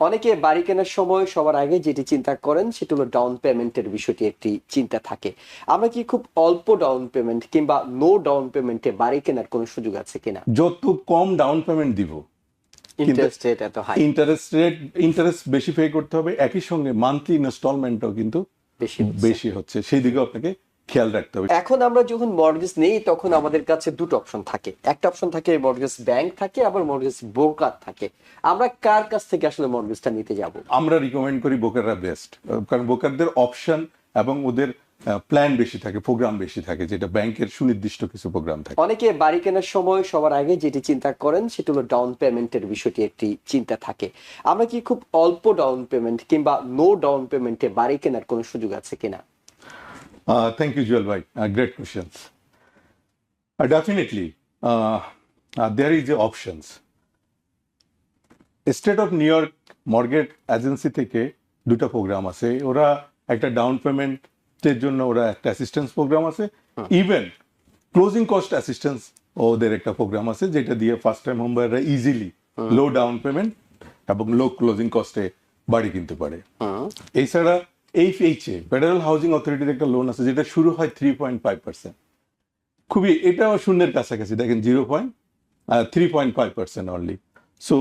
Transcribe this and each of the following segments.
অনেকে বাড়ি কেনার সময় সবার আগে যেটি চিন্তা করেন সেটা হলো ডাউন পেমেন্টের বিষয়টি একটি চিন্তা থাকে। আমরা কি খুব অল্প ডাউন পেমেন্ট কিংবা নো ডাউন পেমেন্টে বাড়ি কেনার কোনো সুযোগ আছে কিনা? যত কম ডাউন পেমেন্ট দিব, কিন্তু ইন্টারেস্ট রেট এত হাই ইন্টারেস্ট বেশি পে করতে হবে, একই সঙ্গে মান্থলি ইনস্টলমেন্টও কিন্তু বেশি হচ্ছে। বেশি হচ্ছে, সেই দিকে আপনাকে খেয়াল রাখতে হবে। এখন আমরা যখন মর্টগেজ নেই তখন আমাদের কাছে দুটো অপশন থাকে, একটা অপশন থাকে মর্টগেজ ব্যাংক থাকে, আবার মর্টগেজ ব্রোকার থাকে। আমরা কার কাছ থেকে আসলে মর্টগেজটা নিতে যাব? আমরা রিকমেন্ড করি ব্রোকাররা বেস্ট, কারণ ব্রোকারদের অপশন এবং ওদের প্ল্যান বেশি থাকে, প্রোগ্রাম বেশি থাকে, যেটা ব্যাংকের সুনির্দিষ্ট কিছু প্রোগ্রাম থাকে। অনেকে বাড়ি কেনার সময় সবার আগে যেটি চিন্তা করেন সেটা হলো ডাউন পেমেন্টের বিষয়টি একটি চিন্তা থাকে। আমরা কি খুব অল্প ডাউন পেমেন্ট কিংবা নো ডাউন পেমেন্টে বাড়ি কেনার কোনো সুযোগ আছে কিনা? Thank you, Joel bhai. Great questions. Definitely, there is the options. State of new York mortgage agency থেকে দুটো প্রোগ্রাম আছে। ওরা একটা ডাউন পেমেন্টের জন্য ওরা একটা অ্যাসিস্ট্যান্স প্রোগ্রাম আছে, ইভেন ক্লোজিং কস্ট অ্যাসিস্ট্যান্স ওদের একটা প্রোগ্রাম আছে, যেটা দিয়ে ফার্স্ট টাইম হোম বায়াররা ইজিলি লো ডাউন পেমেন্ট এবং লো ক্লোজিং কস্টে বাড়ি কিনতে পারে। এছাড়া এইচএ ফেডারেল হাউজিং অথরিটির একটা লোন আছে, যেটা শুরু হয় 3.5%, খুবই এটাও শূন্যের কাছাকাছি, দেখেন 3.5% অনলি। সো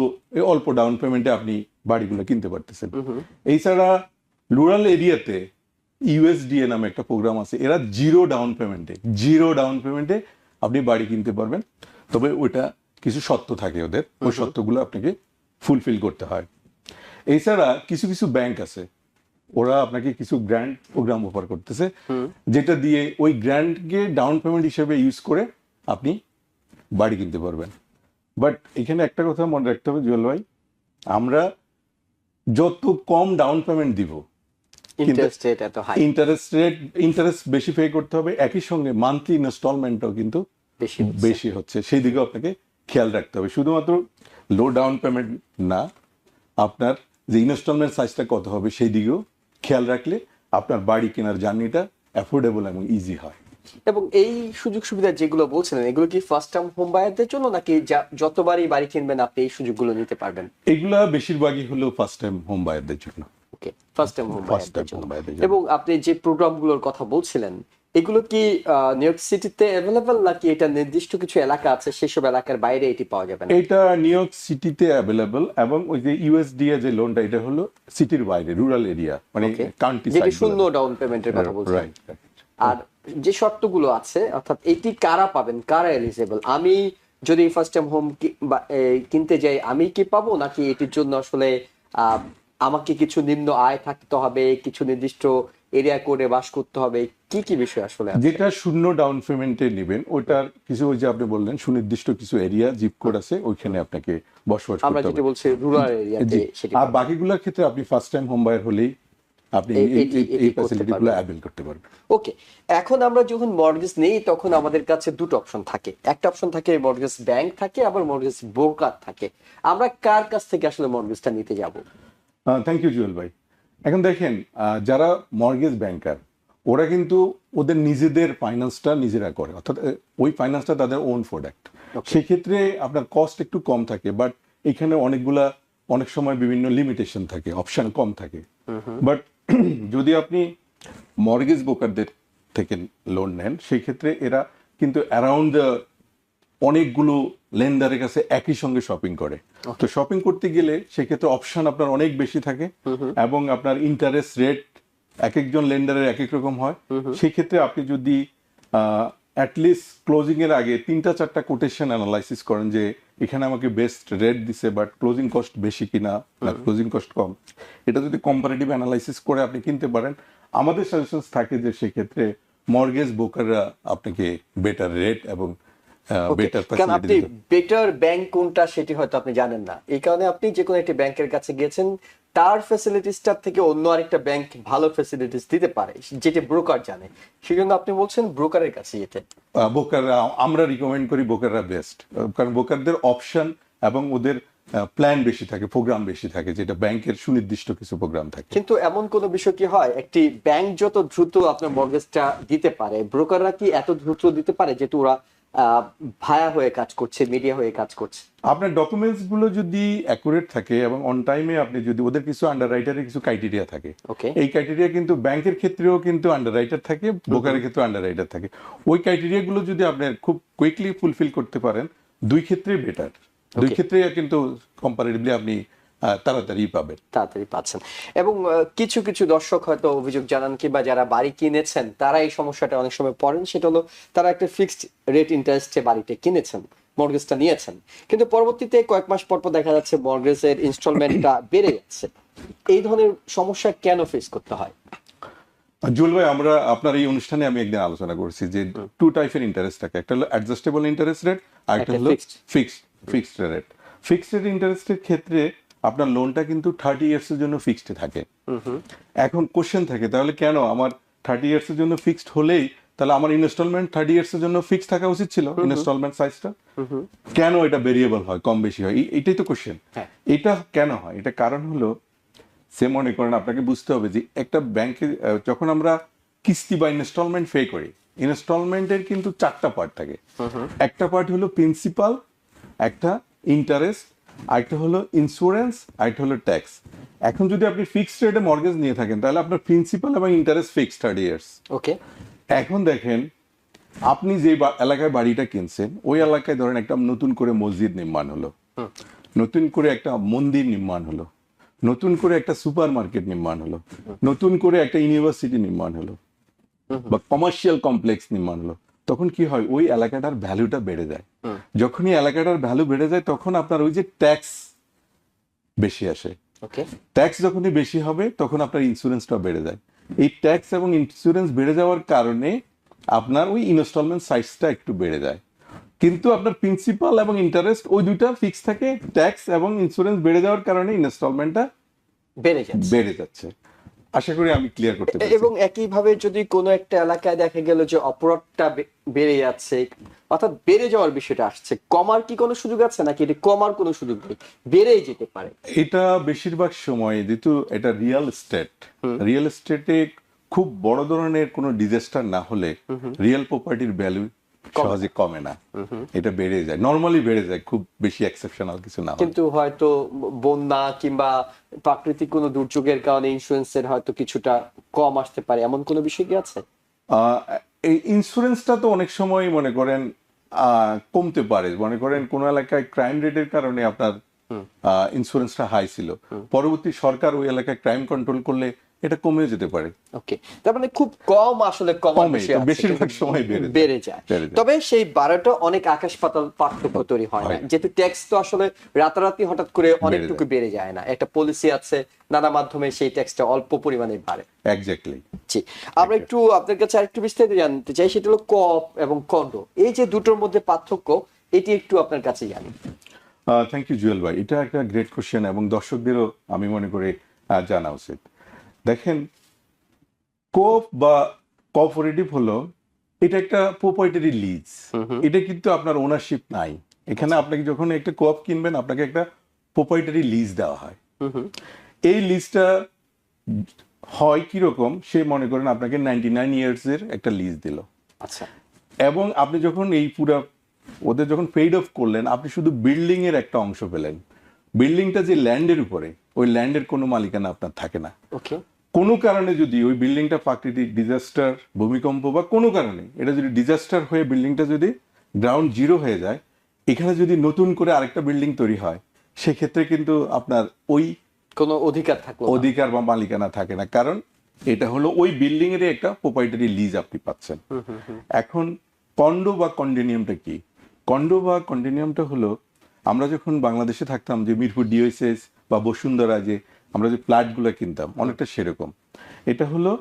অল্প ডাউন পেমেন্টে আপনি বাড়িগুলো কিনতে পারতেছেন। এছাড়া রুরাল এরিয়াতে ইউএসডিএ নামে একটা প্রোগ্রাম আছে, এরা জিরো ডাউন পেমেন্টে আপনি বাড়ি কিনতে পারবেন। তবে ওইটা কিছু শর্ত থাকে ওদের, ওই শর্তগুলো আপনাকে ফুলফিল করতে হয়। এছাড়া কিছু কিছু ব্যাংক আছে, ওরা আপনাকে কিছু গ্র্যান্ড প্রোগ্রাম অফার করতেছে, যেটা দিয়ে ওই গ্র্যান্ডকে ডাউন পেমেন্ট হিসেবে ইউজ করে আপনি বাড়ি কিনতে পারবেন। বাট এখানে একটা কথা মনে রাখতে হবে জুয়েল ভাই, আমরা যত কম ডাউন পেমেন্ট দিব, ইন্টারেস্ট রেট এত হাই ইন্টারেস্ট বেশি পে করতে হবে, একই সঙ্গে মান্থলি ইনস্টলমেন্টও কিন্তু বেশি হচ্ছে, সেই দিকে আপনাকে খেয়াল রাখতে হবে। শুধুমাত্র লো ডাউন পেমেন্ট না, আপনার যে ইনস্টলমেন্ট সাইজটা কত হবে সেই দিকেও খেয়াল রাখলে আপনার বাড়ি কেনার জার্নিটা অ্যাফোর্ডেবল এবং ইজি হয়। এবং এই সুযোগ সুবিধা যেগুলো বলছিলেন, এগুলো কি ফার্স্ট টাইম হোম বায়ারদের জন্য, নাকি যতবারই বাড়ি কিনবেন আপনি এই সুযোগগুলো নিতে পারবেন? এগুলা বেশিরভাগই হলো ফার্স্ট টাইম হোম বায়ারদের জন্য। ওকে, ফার্স্ট টাইম হোম বায়ারদের জন্য। বায়ারদের জন্য। এবং আপনি যে প্রোগ্রামগুলোর কথা বলছিলেন, এগুলো কি নিউ ইয়র্ক সিটিতে অ্যাভেলেবল, নাকি এটা নির্দিষ্ট কিছু এলাকা আছে সেসব এলাকার বাইরে এটি পাওয়া যাবে না? এটা নিউ ইয়র্ক সিটিতে অ্যাভেলেবল, এবং ওই যে ইউএসডিএ যে লোনটা, এটা হলো সিটির বাইরে, রুরাল এরিয়া, মানে কাউন্টি যেটি সাইড, শূন্য ডাউন পেমেন্টের কথা বলছেন। রাইট। আর যে শর্তগুলো আছে, অর্থাৎ এটি কারা পাবেন, কারা এলিজিবল? আমি যদি ফার্স্ট টাইম হোম কিনতে যাই, আমি কি পাবো, নাকি এটির জন্য আসলে আমাকে কিছু নিম্ন আয় থাকতে হবে, কিছু নির্দিষ্ট এরিয়া কোডে বাস করতে হবে, কি কি বিষয় আসলে আছে? যেটা শূন্য ডাউন পেমেন্টে নেবেন, ওটার কিছু ওই যে আপনি বললেন সুনির্দিষ্ট কিছু এরিয়া জিপ কোড আছে, ওইখানে আপনাকে বসবাস আমরা করতে যেটা হবে। বলছি রুরাল এরিয়াতে সেটি আর বাকিগুলোর ক্ষেত্রে আপনি ফার্স্ট টাইম হোম বায়ার হলেই আপনি এই ফ্যাসিলিটিগুলো অ্যাভেল করতে পারবেন। ওকে, এখন আমরা যখন মর্টগেজ নেই তখন আমাদের কাছে দুটো অপশন থাকে, একটা অপশন থাকে মর্টগেজ ব্যাংক থাকে, আবার মর্টগেজ ব্রোকার থাকে। আমরা কার কাছ থেকে আসলে মর্টগেজটা নিতে যাব? থ্যাংক ইউ জুয়েল ভাই। এখন দেখেন, যারা মর্গেজ ব্যাংকার, ওরা কিন্তু ওদের নিজেদের ফাইন্যান্সটা নিজেরা করে, অর্থাৎ ওই ফাইন্যান্সটা তাদের ওন প্রোডাক্ট। সেক্ষেত্রে আপনার কস্ট একটু কম থাকে, বাট এখানে অনেক সময় বিভিন্ন লিমিটেশন থাকে, অপশন কম থাকে। বাট যদি আপনি মর্গেজ ব্রোকারদের থেকে লোন নেন, সেই ক্ষেত্রে এরা কিন্তু অ্যারাউন্ড অনেকগুলো লেন্ডারের কাছে একই সঙ্গে শপিং করে। তো শপিং করতে গেলে সেক্ষেত্রে অপশন আপনার অনেক বেশি থাকে, এবং আপনার ইন্টারেস্ট রেট এক একজন লেন্ডারের এক এক রকম হয়। সেই ক্ষেত্রে আপনি যদি অ্যাটলিস্ট ক্লোজিং এর আগে 3-4টা কোটেশন অ্যানালাইসিস করেন, যে এখানে আমাকে বেস্ট রেট দিছে বাট ক্লোজিং কস্ট বেশি কিনা, না ক্লোজিং কস্ট কম, এটা যদি কম্পারেটিভ অ্যানালাইসিস করে আপনি কিনতে পারেন, আমাদের সাজেশন থাকে যে সেক্ষেত্রে মর্গেজ ব্রোকাররা আপনাকে বেটার রেট এবং কারণ আপনি বেটার ব্যাংক কোনটা সেটি হয়তো আপনি জানেন না, এই কারণে আপনি যে কোনো একটি ব্যাংকের কাছে গিয়েছেন, তার ফ্যাসিলিটিসটার থেকে অন্য আরেকটা ব্যাংক ভালো ফ্যাসিলিটিস দিতে পারে, যেটি ব্রোকার জানে, সেই জন্য আপনি বলছেন ব্রোকারের কাছে যেতে। আমরা রিকমেন্ড করি ব্রোকাররা বেস্ট, কারণ ব্রোকারদের অপশন এবং ওদের প্ল্যান বেশি থাকে, প্রোগ্রাম বেশি থাকে, যেটা ব্যাংকের সুনির্দিষ্ট কিছু প্রোগ্রাম থাকে। কিন্তু এমন কোন বিষয় কি হয়, একটি ব্যাংক যত দ্রুত আপনার মর্গেজটা দিতে পারে, ব্রোকাররা কি এত দ্রুত দিতে পারে, যেহেতু ওরা ভায়া হয়ে কাজ করছে, মিডিয়া হয়ে কাজ করছে। আপনার ডকুমেন্টস গুলো যদি অ্যাকুরেট থাকে এবং অন টাইমে আপনি যদি ওদের কিছু আন্ডাররাইটারের কিছু ক্রাইটেরিয়া থাকে, ওকে। এই ক্রাইটেরিয়া কিন্তু ব্যাংকের ক্ষেত্রেও কিন্তু আন্ডাররাইটার থাকে, ব্রোকারের ক্ষেত্রেও আন্ডাররাইটার থাকে। ওই ক্রাইটেরিয়া গুলো যদি আপনি খুব কুইকলি ফুলফিল করতে পারেন, দুই ক্ষেত্রেই বেটার, দুই ক্ষেত্রেই কিন্তু কম্পারেটিভলি আপনি তাড়াতাড়ি পাবেন। তাড়াতাড়ি পাচ্ছেন। এবং কিছু কিছু দর্শক হয়তো অভিযোগ জানান, কিংবা যারা বাড়ি কিনেছেন তারা এই সমস্যাটা অনেক সময় পড়েন, সেটা হলো তারা একটা ফিক্সড রেট ইন্টারেস্টে বাড়িটা কিনেছেন, মর্গেজটা নিয়েছেন, কিন্তু পরবর্তীতে কয়েক মাস পর পর দেখা যাচ্ছে মর্গেজের ইনস্টলমেন্টটা বেড়ে যাচ্ছে। এই ধরনের সমস্যা কেন ফেস করতে হয়? জুয়েল ভাই, আমরা আপনার এই অনুষ্ঠানে আমি একদিন আলোচনা করছি যে টু টাইপের ইন্টারেস্ট থাকে, একটা হলো অ্যাডজাস্টেবল ইন্টারেস্ট রেট, আর একটা হলো ফিক্সড রেট। ফিক্সড রেট ইন্টারেস্টের ক্ষেত্রে আপনার লোনটা কিন্তু 30 ইয়ার্স এর জন্য ফিক্সড থাকে। এখন কোশ্চেন থাকে, তাহলে কেন আমার 30 ইয়ার্স এর জন্য ফিক্সড হলেই তাহলে আমার ইনস্টলমেন্ট 30 ইয়ার্স এর জন্য ফিক্সড থাকা উচিত ছিল, ইনস্টলমেন্ট সাইজটা কেন এটা ভেরিয়েবল হয়, কম বেশি হয়? এটাই তো কোশ্চেন। এটা কেন হয়? এটা কারণ হলো, সে মনে করেন আপনাকে বুঝতে হবে যে একটা ব্যাংকে যখন আমরা কিস্তি বা ইনস্টলমেন্ট পে করি, ইনস্টলমেন্টের কিন্তু 4টা পার্ট থাকে। একটা পার্ট হলো প্রিন্সিপাল, একটা ইন্টারেস্ট, আরেকটা হলো ইন্স্যুরেন্স, আরেকটা হলো ট্যাক্স। এখন যদি আপনি ফিক্সড রেটে মর্গেজ নিয়ে থাকেন, তাহলে আপনার প্রিন্সিপাল এবং ইন্টারেস্ট ফিক্সড 30 ইয়ার্স। ওকে। এখন দেখেন, আপনি যে এলাকায় বাড়িটা কিনছেন, ওই এলাকায় ধরেন একটা নতুন করে মসজিদ নির্মাণ হলো, নতুন করে একটা মন্দির নির্মাণ হলো, নতুন করে একটা সুপার মার্কেট নির্মাণ হলো, নতুন করে একটা ইউনিভার্সিটি নির্মাণ হলো, বা কমার্শিয়াল কমপ্লেক্স নির্মাণ হলো, তখন কি হয়? ওই এলাকাটার ভ্যালুটা বেড়ে যায়। যখনই এলাকাটার ভ্যালু বেড়ে যায়, তখন আপনার ওই যে ট্যাক্স বেশি আসে। ওকে। ট্যাক্স যখনই বেশি হবে, তখন আপনার ইন্স্যুরেন্সটা বেড়ে যায়। এই ট্যাক্স এবং ইন্স্যুরেন্স বেড়ে যাওয়ার কারণে আপনার ওই ইনস্টলমেন্ট সাইজটা একটু বেড়ে যায়। কিন্তু আপনার প্রিন্সিপাল এবং ইন্টারেস্ট ওই দুইটা ফিক্স থাকে, ট্যাক্স এবং ইন্স্যুরেন্স বেড়ে যাওয়ার কারণে ইনস্টলমেন্টটা বেড়ে যাচ্ছে। আশা করি আমি ক্লিয়ার করতে পেরেছি। এবং একইভাবে যদি কোনো একটা এলাকায় দেখা গেল যে অপরাধটা বেড়ে যাচ্ছে, অর্থাৎ বেড়ে যাওয়ার বিষয়টা আসছে, কমার কি কোনো সুযোগ আছে, নাকি এটা কমার কোনো সুযোগ নেই, বেড়েই যেতে পারে? এটা বেশিরভাগ সময় যেহেতু এটা রিয়েল এস্টেটে খুব বড় ধরনের কোনো ডিজাস্টার না হলে রিয়েল প্রপার্টির ভ্যালু সহজে কমে না, এটা বেড়ে যায়, নরমালি বেড়ে যায়, খুব বেশি এক্সেপশনাল কিছু না হলে। কিন্তু হয়তো বন্যা কিংবা প্রাকৃতিক কোনো দুর্যোগের কারণে ইন্স্যুরেন্সের হয়তো কিছুটা কম আসতে পারে, এমন কোনো বিষয় কি আছে? এই ইন্স্যুরেন্সটা তো অনেক সময় মনে করেন কমতে পারে। মনে করেন কোন এলাকায় ক্রাইম রেটের কারণে আপনার ইন্স্যুরেন্সটা হাই ছিল, পরবর্তী সরকার ওই এলাকায় ক্রাইম কন্ট্রোল করলে এটা কমে যেতে পারে। ওকে, তার মানে খুব কম আসলে কমার বিষয় আছে, বেশিরভাগ সময় বেড়ে যায়। তবে সেই বাড়াটা অনেক আকাশ পাতাল পার্থক্য তৈরি হয় না, যেহেতু ট্যাক্স তো আসলে রাতারাতি হঠাৎ করে অনেকটুকু বেড়ে যায় না, একটা পলিসি আছে, নানা মাধ্যমে সেই ট্যাক্সটা অল্প পরিমাণে বাড়ে। এক্স্যাক্টলি। জি, আমরা একটু আপনার কাছে আরেকটু বিস্তারিত জানতে চাই, সেটা হলো কপ এবং কন্ডো, এই যে দুটোর মধ্যে পার্থক্য, এটি একটু আপনার কাছে জানি। থ্যাংক ইউ জুয়েল ভাই, এটা একটা গ্রেট কোশ্চেন এবং দর্শকদেরও আমি মনে করি জানা উচিত। দেখেন, কোপ বা কোঅপারেটিভ হলো, এটা একটা প্রোপ্রাইটারি লিজ, এটা কিন্তু আপনার ওনারশিপ নাই। এখানে আপনাকে যখন একটা কোপ কিনবেন, আপনাকে একটা প্রোপ্রাইটারি লিজ দেওয়া হয়। এই লিজটা হয় কিরকম, সে মনে করেন আপনাকে 99 ইয়ার্স এর একটা লিজ দিল। আচ্ছা। এবং আপনি যখন এই পুরো ওদের যখন পেইড অফ করলেন, আপনি শুধু বিল্ডিং এর একটা অংশ পেলেন। বিল্ডিংটা যে ল্যান্ডের উপরে, ওই ল্যান্ডের কোনো মালিকানা আপনার থাকে না। ওকে। কোনো কারণে যদি ওই বিল্ডিংটা প্রাকৃতিক ডিজাস্টার, ভূমিকম্প বা কোনো কারণে এটা যদি ডিজাস্টার হয়ে বিল্ডিংটা যদি গ্রাউন্ড জিরো হয়ে যায়, এখানে যদি নতুন করে আরেকটা বিল্ডিং তৈরি হয়, সেক্ষেত্রে কিন্তু আপনার ওই কোনো অধিকার বা মালিকানা থাকে না, কারণ এটা হলো ওই বিল্ডিং এর একটা প্রোপ্রাইটারি লিজ আপনি পাচ্ছেন। এখন কন্ডো বা কন্ডোমিনিয়ামটা কি? কন্ডো বা কন্ডোমিনিয়ামটা হলো, আমরা যখন বাংলাদেশে থাকতাম যে মিরপুর ডিওএসএস বা বসুন্ধরা, যে আমরা যে ফ্ল্যাটগুলো কিনতাম, অনেকটা সেরকম। এটা হলো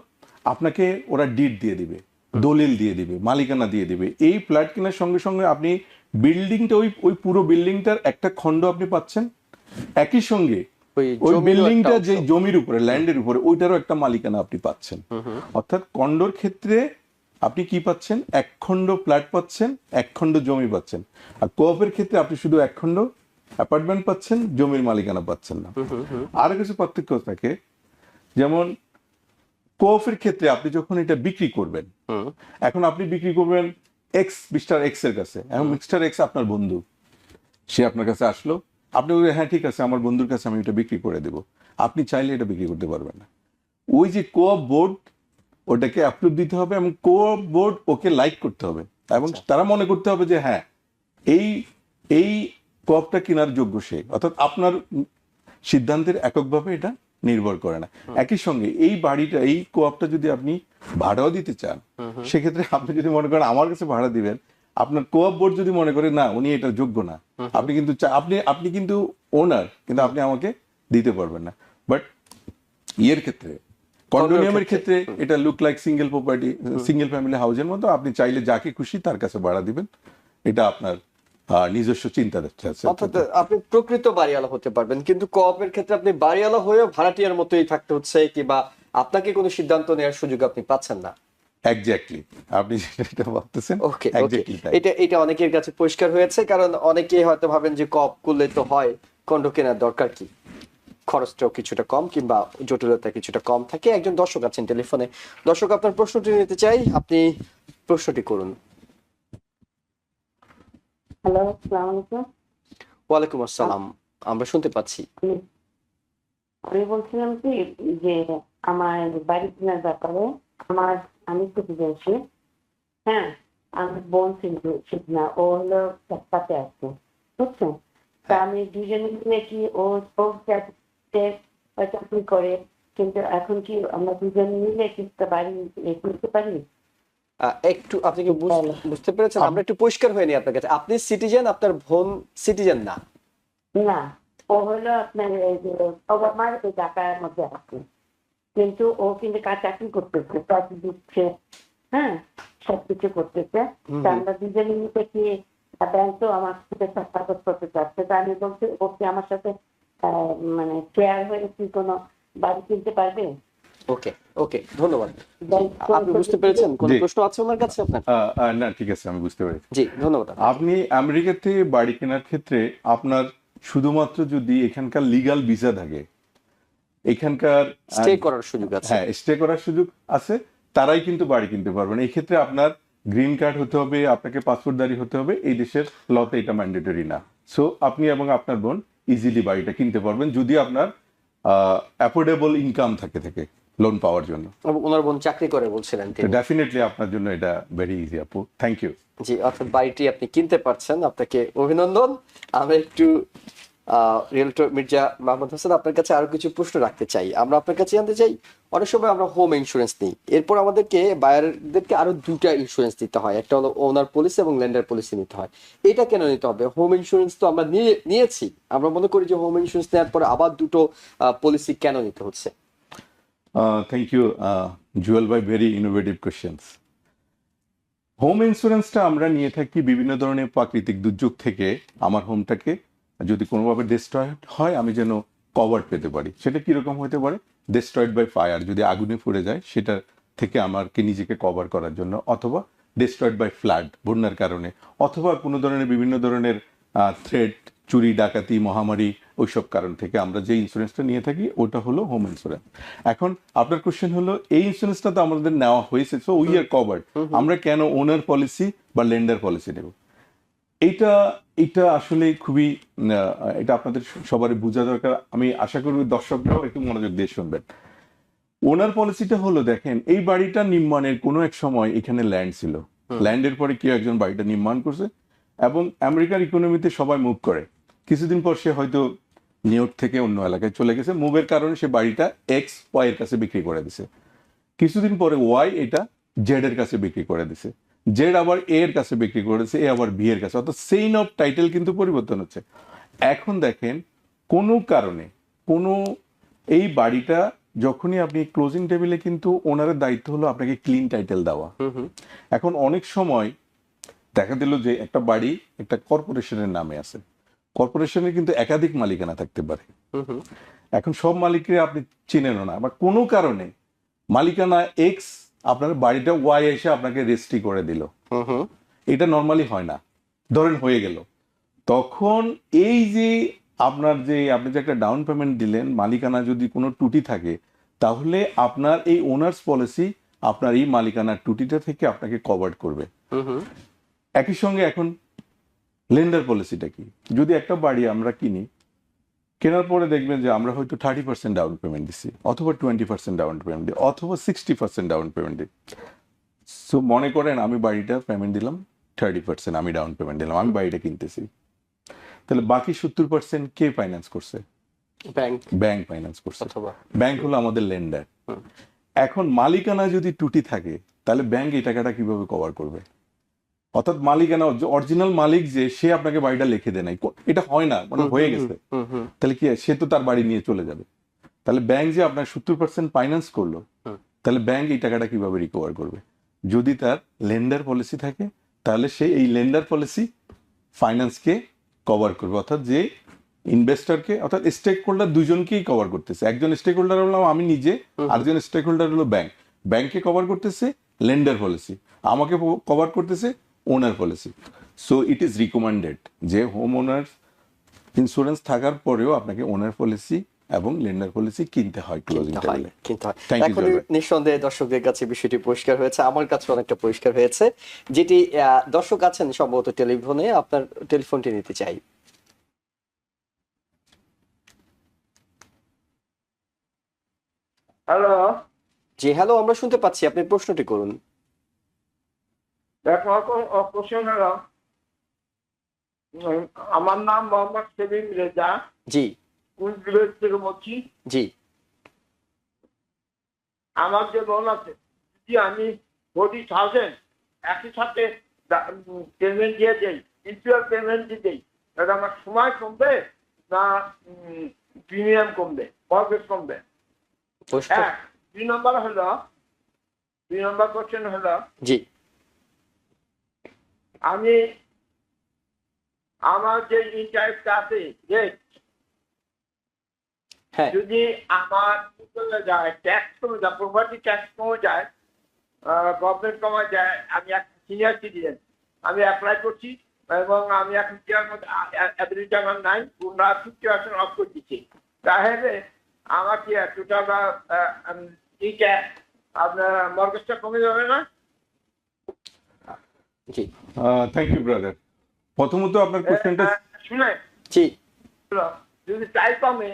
আপনাকে ওরা ডিড দিয়ে দিবে, দলিল দিয়ে দিবে, মালিকানা দিয়ে দিবে। এই ফ্ল্যাট কেনার সঙ্গে সঙ্গে আপনি বিল্ডিংটা ওই পুরো বিল্ডিংটার একটা খণ্ড আপনি পাচ্ছেন, একই সঙ্গে ওই বিল্ডিংটা যে জমির উপরে, ল্যান্ডের উপরে, ওইটারও একটা মালিকানা আপনি পাচ্ছেন। অর্থাৎ কন্ডোর ক্ষেত্রে আপনি কি পাচ্ছেন? এক খণ্ড ফ্ল্যাট পাচ্ছেন, এক খণ্ড জমি পাচ্ছেন। আর কোঅপের ক্ষেত্রে আপনি শুধু এক খণ্ড অ্যাপার্টমেন্ট পাচ্ছেন, জমির মালিকানা পাচ্ছেন না। আরো কিছু পার্থক্য থাকে, যেমন কোঅপের ক্ষেত্রে আপনি যখন এটা বিক্রি করবেন, এখন আপনি বিক্রি করবেন এক্স মিস্টার এক্স এর কাছে, এখন মিস্টার এক্স আপনার বন্ধু, সে আপনার কাছে আসলো, আপনি বললেন হ্যাঁ ঠিক আছে আমার বন্ধুর কাছে আমি এটা বিক্রি করে দেবো, আপনি চাইলে এটা বিক্রি করতে পারবেন না। ওই যে কোঅপ বোর্ড ওটাকে অ্যাপ্রুভ দিতে হবে এবং কোঅপ বোর্ড ওকে লাইক করতে হবে এবং তারা মনে করতে হবে যে হ্যাঁ এই এই কোঅপটা কেনার যোগ্য সে, অর্থাৎ আপনার সিদ্ধান্তের এককভাবে এটা নির্ভর করে না। একই সঙ্গে এই বাড়িটা এই কোঅপটা যদি আপনি ভাড়াও দিতে চান, সেক্ষেত্রে আপনি যদি মনে করেন আমার কাছে ভাড়া দিবেন, আপনার কোঅপ বোর্ড যদি মনে করে না উনি এটা যোগ্য না, আপনি কিন্তু আপনি কিন্তু ওনার, কিন্তু আপনি আমাকে দিতে পারবেন না। বাট ইয়ের ক্ষেত্রে কন্ডোমিনিয়ামের ক্ষেত্রে এটা look like single property, single family হাউসের মতো, আপনি চাইলে যাকে খুশি তার কাছে ভাড়া দিবেন, এটা আপনার নিজস্ব চিন্তা আছে। অর্থাৎ আপনি প্রকৃত বাড়িওয়ালা হতে পারবেন, কিন্তু কোঅপের ক্ষেত্রে আপনি বাড়িওয়ালা হয়েও ভাড়াটিয়ার মতোই থাকতে হচ্ছে, কিংবা আপনাকে কোনো সিদ্ধান্ত নেওয়ার সুযোগ আপনি পাচ্ছেন না। এক্স্যাক্টলি, আপনি যেটা ভাবতেছেন ওকে, এক্স্যাক্টলি তাই। এটা অনেকের কাছে পরিষ্কার হয়েছে, কারণ অনেকেই হয়তো ভাবেন যে কোঅপ করলে তো হয়, কন্ডো কেনার দরকার কি, খরচটাও কিছুটা কম কিংবা জটিলতা কিছুটা কম থাকে। একজন দর্শক আছেন টেলিফোনে। দর্শক, আপনার প্রশ্নটি নিতে চাই, আপনি প্রশ্নটি করুন। হ্যালো, আসসালামু আলাইকুম। ওয়ালাইকুম আসসালাম, আমরা শুনতে পাচ্ছি। আমি বলছিলাম কি যে আমার বাড়ি কেনার ব্যাপারে আমি সিটিজেনশিপ, হ্যাঁ, আমার বোন সিটিজেনশিপ না, ও হলো চাকরিতে আছে, বুঝছেন? তা আমি দুজনে মিলে কি ও চাকরি করে, কিন্তু এখন কি আমরা দুজন মিলে কি একটা বাড়ি করতে পারি? একটু আপনি কি বুঝতে পেরেছেন? আমরা একটু পরিষ্কার হয়নি আপনার কাছে। আপনি সিটিজেন, আপনার বোন সিটিজেন না? না, ও হলো আপনার এই যে ওবামার এই ঢাকার মধ্যে আছে, কিন্তু ও কিন্তু চাকরি করতেছে, চাকরি দিচ্ছে, হ্যাঁ, সবকিছু করতেছে। তা আমরা দুজনে মিলে কি ব্যাংক তো আমার সাথে কাগজ করতে চাচ্ছে, তা আমি বলছি ও কি আমার সাথে মানে শেয়ার হয়ে কি কোনো বাড়ি কিনতে পারবে? ওকে, ওকে, ধন্যবাদ। ব্যাংক আপনি বুঝতে পেরেছেন? কোন জি। প্রশ্ন আছে ওনার কাছে আপনার? না ঠিক আছে, আমি বুঝতে পেরেছি। জি, ধন্যবাদ। আপনি আমেরিকাতে বাড়ি কেনার ক্ষেত্রে আপনার শুধুমাত্র যদি এখানকার লিগ্যাল ভিসা থাকে, এখানকার স্টে করার সুযোগ আছে। হ্যাঁ স্টে করার সুযোগ আছে, তারাই কিন্তু বাড়ি কিনতে পারবেন। এই ক্ষেত্রে আপনার গ্রিন কার্ড হতে হবে, আপনাকে পাসপোর্টধারী হতে হবে, এই দেশের লতে এটা ম্যান্ডেটরি না। সো আপনি এবং আপনার বোন ইজিলি বাড়িটা কিনতে পারবেন যদি আপনার অ্যাফোর্ডেবল ইনকাম থাকে লোন পাওয়ার জন্য। এবং ওনার বোন চাকরি করে বলছিলেন তিনি। ডেফিনেটলি আপনার জন্য এটা ভেরি ইজি আপু, থ্যাংক ইউ। জি, অর্থাৎ বাড়িটি আপনি কিনতে পারছেন, আপনাকে অভিনন্দন। আমরা একটু রিয়েলটর মির্জা মাহমুদ হোসেন, আপনার কাছে আরো কিছু প্রশ্ন রাখতে চাই। আমরা আপনার কাছে জানতে চাই, অনেক সময় আমরা হোম ইন্স্যুরেন্স নিই, এরপর আমাদেরকে বায়ারদেরকে আরো দুটা ইন্স্যুরেন্স দিতে হয়, একটা হলো ওনার পলিসি এবং ল্যান্ডার পলিসি নিতে হয়। এটা কেন নিতে হবে? হোম ইন্স্যুরেন্স তো আমরা নিয়েছি, আমরা মনে করি যে হোম ইন্স্যুরেন্স নেওয়ার পরে আবার দুটো পলিসি কেন নিতে হচ্ছে? থ্যাংক ইউ জুয়েল ভাই, ভেরি ইনোভেটিভ কোয়েশ্চেন্স। হোম ইন্স্যুরেন্সটা আমরা নিয়ে থাকি বিভিন্ন ধরনের প্রাকৃতিক দুর্যোগ থেকে আমার হোমটাকে যদি কোনোভাবে ডিস্ট্রয়েড হয় আমি যেন কভার পেতে পারি। সেটা কিরকম হতে পারে? ডিস্ট্রয়েড বাই ফায়ার, যদি আগুনে পুড়ে যায় সেটা থেকে আমাকে নিজেকে কভার করার জন্য, অথবা ডিস্ট্রয়েড বাই ফ্লাড, বন্যার কারণে, অথবা কোনো ধরনের বিভিন্ন ধরনের থ্রেট, চুরি ডাকাতি, মহামারী, ওইসব কারণ থেকে আমরা যে ইন্স্যুরেন্সটা নিয়ে থাকি ওটা হলো হোম ইন্স্যুরেন্স। এখন আপনার কোশ্চেন হলো এই ইন্স্যুরেন্সটা তো আমাদের নেওয়া হয়েছে, সো উই আর কভার্ড, আমরা কেন ওনার পলিসি বা লেন্ডার পলিসি নেব? এটা আসলে খুবই এটা আপনাদের সবারই বোঝা দরকার। আমি আশা করি দর্শকরাও একটু মনোযোগ দিয়ে শুনবেন। ওনার পলিসিটা হলো, দেখেন এই বাড়িটা নির্মাণের কোনো এক সময় এখানে ল্যান্ড ছিল, ল্যান্ডের পরে কেউ একজন বাড়িটা নির্মাণ করছে এবং আমেরিকার ইকোনমিতে সবাই মুভ করে, কিছুদিন পর সে হয়তো নিউ ইয়র্ক থেকে অন্য এলাকায় চলে গেছে, মুভের কারণে সে বাড়িটা এক্স ওয়াই এর কাছে বিক্রি করে দিছে, কিছুদিন পরে ওয়াই এটা জেড এর কাছে বিক্রি করে দিছে, জেড আবার এ এর কাছে বিক্রি করেছে, এ আবার বি এর কাছে, অর্থাৎ চেইন অফ টাইটেল কিন্তু পরিবর্তন হচ্ছে। এখন দেখেন কোনো কারণে এই বাড়িটা যখনই আপনি ক্লোজিং টেবিলে, কিন্তু ওনারের দায়িত্ব হলো আপনাকে ক্লিন টাইটেল দেওয়া। এখন অনেক সময় দেখা দিল যে একটা বাড়ি একটা কর্পোরেশনের নামে আছে, কর্পোরেশনের কিন্তু একাধিক মালিকানা থাকতে পারে। এখন সব মালিককে আপনি চিনেন না, বা কোনো কারণে মালিকানা এক্স আপনার বাড়িটা ওয়াই এসে আপনাকে রেজিস্ট্রি করে দিল, এটা নর্মালি হয় না, ধরেন হয়ে গেল, তখন এই যে আপনি যে একটা ডাউন পেমেন্ট দিলেন, মালিকানা যদি কোনো ত্রুটি থাকে তাহলে আপনার এই ওনার্স পলিসি আপনার এই মালিকানার ত্রুটিটা থেকে আপনাকে কভার করবে। একই সঙ্গে এখন লেন্ডার পলিসিটা কি, যদি একটা বাড়ি আমরা কিনি, কেনার পরে দেখবেন যে আমরা হয়তো 30% ডাউন পেমেন্ট দিচ্ছি, অথবা 20% ডাউন পেমেন্ট দিই, অথবা 60% ডাউন পেমেন্ট দিই। সো মনে করেন আমি বাড়িটা পেমেন্ট দিলাম 30%, আমি ডাউন পেমেন্ট দিলাম, আমি বাড়িটা কিনতেছি, তাহলে বাকি 70% কে ফাইন্যান্স করছে? ব্যাংক ব্যাংক ফাইন্যান্স করছে। অথবা ব্যাংক হলো আমাদের লেন্ডার। এখন মালিকানা যদি ত্রুটি থাকে, তাহলে ব্যাংক এই টাকাটা কিভাবে কভার করবে? অর্থাৎ মালিকানা, অরিজিনাল মালিক যে, সে আপনাকে বাড়িটা লিখে দেয় নাই, এটা হয় না, মানে হয়ে গেছে, তাহলে কি সে তো তার বাড়ি নিয়ে চলে যাবে। তাহলে ব্যাংক যে আপনার 70% ফাইন্যান্স করলো, তাহলে ব্যাংক এই টাকাটা কিভাবে রিকভার করবে? যদি তার লেন্ডার পলিসি থাকে, তাহলে সে এই লেন্ডার পলিসি ফাইন্যান্সকে কভার করবে, অর্থাৎ যে ইনভেস্টরকে, অর্থাৎ স্টেক হোল্ডার দুজনকেই কভার করতেছে। একজন স্টেক হোল্ডার হলাম আমি নিজে, আরেকজন স্টেক হোল্ডার হলো ব্যাংক। ব্যাংককে কভার করতেছে লেন্ডার পলিসি, আমাকে কভার করতেছে owner policy. So it is recommended যে হোম ওনার ইন্স্যুরেন্স থাকার পরেও আপনাকে ওনার পলিসি এবং লেন্ডার পলিসি কিনতে হয় ক্লোজিং টাইমে। Thank you, এখন জয় ভাই। নিঃসন্দেহে দর্শকদের কাছে বিষয়টি পরিষ্কার হয়েছে, আমার কাছে অনেকটা পরিষ্কার হয়েছে। যেটি দর্শক আছেন সম্ভবত টেলিফোনে, আপনার টেলিফোনটি নিতে চাই। হ্যালো, জি হ্যালো, আমরা শুনতে পাচ্ছি, আপনি প্রশ্নটি করুন। দেখো কোশ্চেন হলো, আমার নাম মোহাম্মদ সেলিম রেজা, জি কুচবিহার থেকে বলছি। জি আমার যে লোন আছে, যদি আমি 40,000 একই সাথে পেমেন্ট দিয়ে দেই, ইন্টার পেমেন্ট দিয়ে দেই, তাহলে আমার সময় কমবে না প্রিমিয়াম কমবে, মর্গেজ কমবে? প্রশ্ন এক। দুই নম্বর কোশ্চেন হলো, জি আমি আমার যে ইন্টারেস্ট আছে রেট, হ্যাঁ যদি আমার চলে যায়, ট্যাক্স কমে যায়, প্রপার্টি ট্যাক্স কমে যায়, গভর্নমেন্ট কমে যায়, আমি এক সিনিয়র সিটিজেন, আমি অ্যাপ্লাই করছি এবং আমি এখন ইয়ার মধ্যে অ্যাবিলিটি আমার নাই, 50% অফ করে দিচ্ছি, তাহলে আমার কি টোটাল এইটা আপনার মর্গেজটা কমে যাবে না? জি থ্যাংক ইউ ব্রাদার। প্রথমত আপনার কোশ্চেনটা, শুনে জি যদি টাই কমে,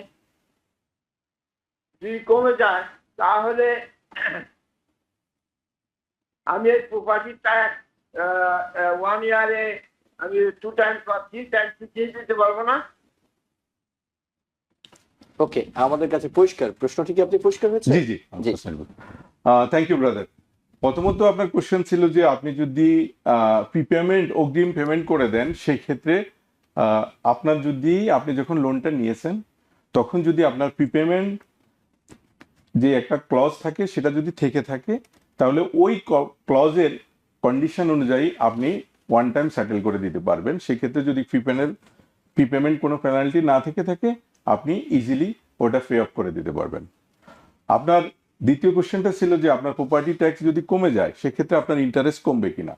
যদি কমে যায়, তাহলে আমি এই প্রপার্টি ট্যাক্স 1 ইয়ারে আমি 2 টাইমস বা 3 টাইমস দিয়ে দিতে পারবো না? ওকে, আমাদের কাছে পরিষ্কার। প্রশ্নটি কি আপনি পরিষ্কার হয়েছে? জি জি জি। Thank you brother. প্রথমত আপনার কোশ্চেন ছিল যে আপনি যদি প্রিপেমেন্ট, অগ্রিম পেমেন্ট করে দেন, সেই ক্ষেত্রে আপনার যদি, আপনি যখন লোনটা নিয়েছেন তখন যদি আপনার প্রিপেমেন্ট যে একটা ক্লজ থাকে, সেটা যদি থেকে থাকে, তাহলে ওই ক্লজের কন্ডিশন অনুযায়ী আপনি ওয়ান টাইম সেটেল করে দিতে পারবেন। সেক্ষেত্রে যদি প্রিপেমেন্ট কোনো পেনাল্টি না থেকে থাকে, আপনি ইজিলি ওটা পে অফ করে দিতে পারবেন। আপনার দ্বিতীয় কোশ্চেনটা ছিল যে আপনার প্রপার্টি ট্যাক্স যদি কমে যায়, সেক্ষেত্রে আপনার ইন্টারেস্ট কমবে কিনা।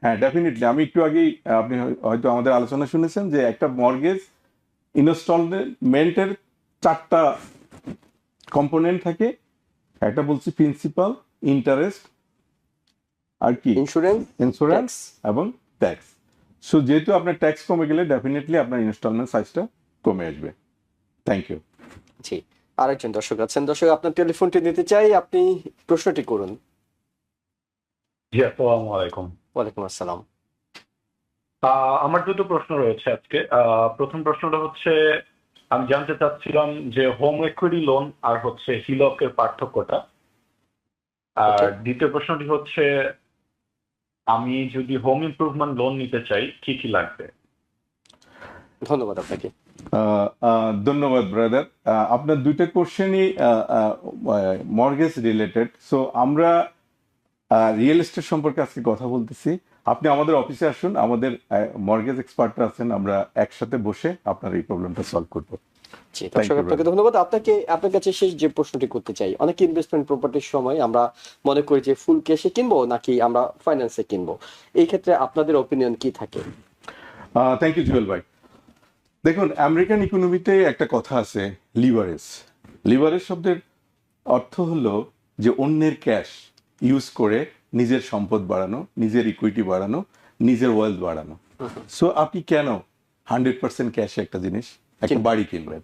হ্যাঁ, ডেফিনেটলি। আমি একটু আগেই, আপনি হয়তো আমাদের আলোচনা শুনেছেন যে একটা মর্গেজ ইনস্টলমেন্টের 4টা কম্পোনেন্ট থাকে। একটা বলছি প্রিন্সিপাল, ইন্টারেস্ট, আর কি ইন্স্যুরেন্স এবং ট্যাক্স। সো যেহেতু আপনার ট্যাক্স কমে গেলে ডেফিনেটলি আপনার ইনস্টলমেন্ট সাইজটা কমে আসবে। Thank you. জি, আরেকজন দর্শক আছেন। দর্শক, আপনার টেলিফোনটি নিতে চাই, আপনি প্রশ্নটি করুন। জি, আসসালামু আলাইকুম। ওয়ালাইকুম আসসালাম। আমার দুটো প্রশ্ন রয়েছে আজকে। প্রথম প্রশ্নটা হচ্ছে, আমি জানতে চাচ্ছিলাম যে হোম ইকুইটি লোন আর হচ্ছে হিলকের পার্থক্যটা। আর দ্বিতীয় প্রশ্নটি হচ্ছে, আমি যদি হোম ইমপ্রুভমেন্ট লোন নিতে চাই, কি কি লাগবে? ধন্যবাদ আপনাকে। ধন্যবাদ ব্রাদার। আপনার দুইটা কোশ্চেনই মর্গেজ রিলেটেড। সো আমরা রিয়েল এস্টেট সম্পর্কে আজকে কথা বলতেছি। আপনি আমাদের অফিসে আসুন, আমাদের মর্গেজ এক্সপার্টরা আছেন, আমরা একসাথে বসে আপনার এই প্রবলেমটা সলভ করবো। জি, দর্শক আপনাকে ধন্যবাদ। আপনার কাছে শেষ যে প্রশ্নটি করতে চাই, অনেক ইনভেস্টমেন্ট প্রপার্টির সময় আমরা মনে করি যে ফুল ক্যাশে কিনবো নাকি আমরা ফাইন্যান্সে কিনবো, এই ক্ষেত্রে আপনাদের অপিনিয়ন কি থাকে? থ্যাংক ইউ জুয়েল ভাই। দেখুন, আমেরিকান ইকোনমিতে একটা কথা আছে, লিভারেজ। লিভারেজ শব্দের অর্থ হলো যে অন্যের ক্যাশ ইউজ করে নিজের সম্পদ বাড়ানো, নিজের ইকুইটি বাড়ানো, নিজের ওয়েলথ বাড়ানো। সো আপনি কেন 100% ক্যাশে একটা জিনিস একটা বাড়ি কিনবেন?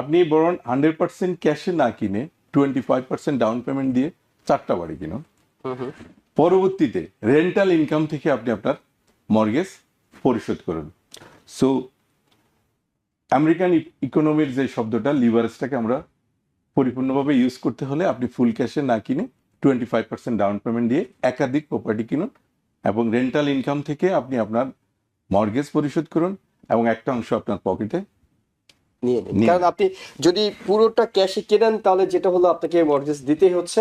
আপনি বরং 100% ক্যাশে না কিনে 25% ডাউন পেমেন্ট দিয়ে 4টা বাড়ি কিনুন। পরবর্তীতে রেন্টাল ইনকাম থেকে আপনি আপনার মর্গেজ পরিশোধ করুন। সো আমেরিকান ইকোনমির যে শব্দটা লিভারেজটাকে আমরা পরিপূর্ণভাবে ইউজ করতে হলে আপনি ফুল ক্যাশে না কিনে 25% ডাউন পেমেন্ট দিয়ে একাধিক প্রপার্টি কিনুন এবং রেন্টাল ইনকাম থেকে আপনি আপনার মর্গেজ পরিশোধ করুন এবং একটা অংশ আপনার পকেটে নিয়ে নিন। কারণ আপনি যদি পুরোটা ক্যাশে কেনেন তাহলে যেটা হলো আপনাকে মর্গেজ দিতেই হচ্ছে,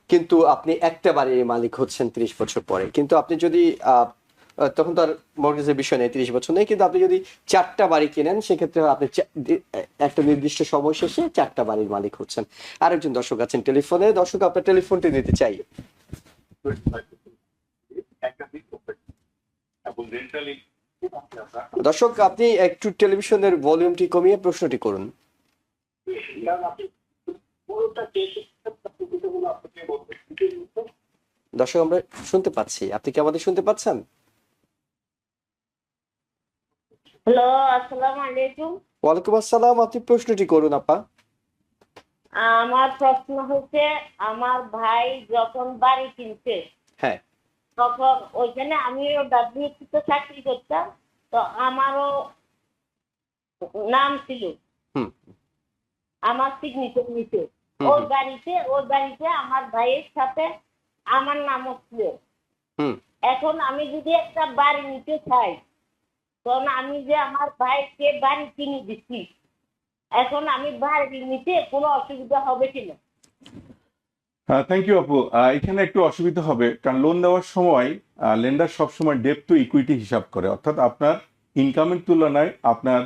কিন্তু আপনি একটা বাড়ির মালিক হচ্ছেন 30 বছর পরে। কিন্তু আপনি যদি তখন তো আর মর্গেজের বিষয় নেই, 30 বছর নেই, কিন্তু আপনি যদি 4টা বাড়ি কেনেন সেক্ষেত্রে আপনি একটা নির্দিষ্ট সময় শেষে 4টা বাড়ির মালিক হচ্ছেন। আরেকজন দর্শক আছেন টেলিফোনে। দর্শক, আপনার টেলিফোনটি নিতে চাই। দর্শক, আপনি একটু টেলিভিশনের ভলিউমটি কমিয়ে প্রশ্নটি করুন। দর্শক, আমরা শুনতে পাচ্ছি, আপনি কি আমাদের শুনতে পাচ্ছেন? হ্যালো, আসসালামু আলাইকুম। ওয়ালাইকুম আসসালাম, আপনি প্রশ্নটি করুন আপা। আমার প্রশ্ন হচ্ছে, আমার ভাই যখন বাড়ি কিনছে হ্যাঁ, তখন ওইখানে আমিও ডাব্লিউপিতে চাকরি করতাম, তো আমারও নাম ছিল, হুম আমার সিগনেচার নিচে হুম, ওই বাড়িতে আমার ভাইয়ের সাথে আমার নামও ছিল। হুম এখন আমি যদি একটা বাড়ি নিতে চাই, তখন আমি যে আমার ভাইকে বাড়ি কিনে দিচ্ছি, এখন আমি বাড়ি নিতে কোনো অসুবিধা হবে কিনা? থ্যাংক ইউ আপু। এখানে একটু অসুবিধা হবে, কারণ লোন দেওয়ার সময় লেন্ডার সবসময় ডেপ্ট টু ইকুইটি হিসাব করে, অর্থাৎ আপনার ইনকামের তুলনায় আপনার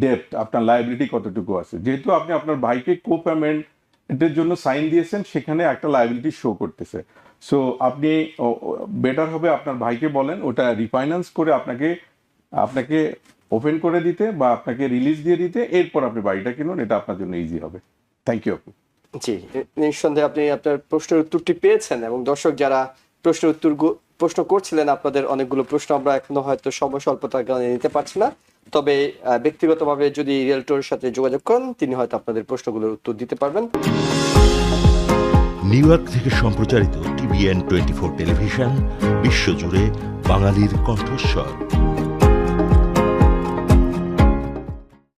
ডেপ্ট, আপনার লায়াবিলিটি কতটুকু আছে। যেহেতু আপনি আপনার ভাইকে কো পেমেন্টের জন্য সাইন দিয়েছেন, সেখানে একটা লায়াবিলিটি শো করতেছে। সো আপনি বেটার হবে আপনার ভাইকে বলেন ওটা রিফাইন্যান্স করে আপনাকে ওপেন করে দিতে বা আপনাকে রিলিজ দিয়ে দিতে, এরপর আপনি বাড়িটা কিনুন, এটা আপনার জন্য ইজি হবে। থ্যাংক ইউ আপু। জি, নিঃসন্দেহে আপনি আপনার প্রশ্নের উত্তরটি পেয়েছেন, এবং দর্শক যারা প্রশ্ন করছিলেন, আপনাদের অনেকগুলো প্রশ্ন আমরা এখনো হয়তো সময় স্বল্পতার কারণে নিতে পারছি না, তবে ব্যক্তিগতভাবে যদি রিয়েলটরের সাথে যোগাযোগ করেন তিনি হয়তো আপনাদের প্রশ্নগুলোর উত্তর দিতে পারবেন। নিউ ইয়র্ক থেকে সম্প্রচারিত TVN 24 টেলিভিশন বিশ্বজুড়ে বাঙালির কণ্ঠস্বর।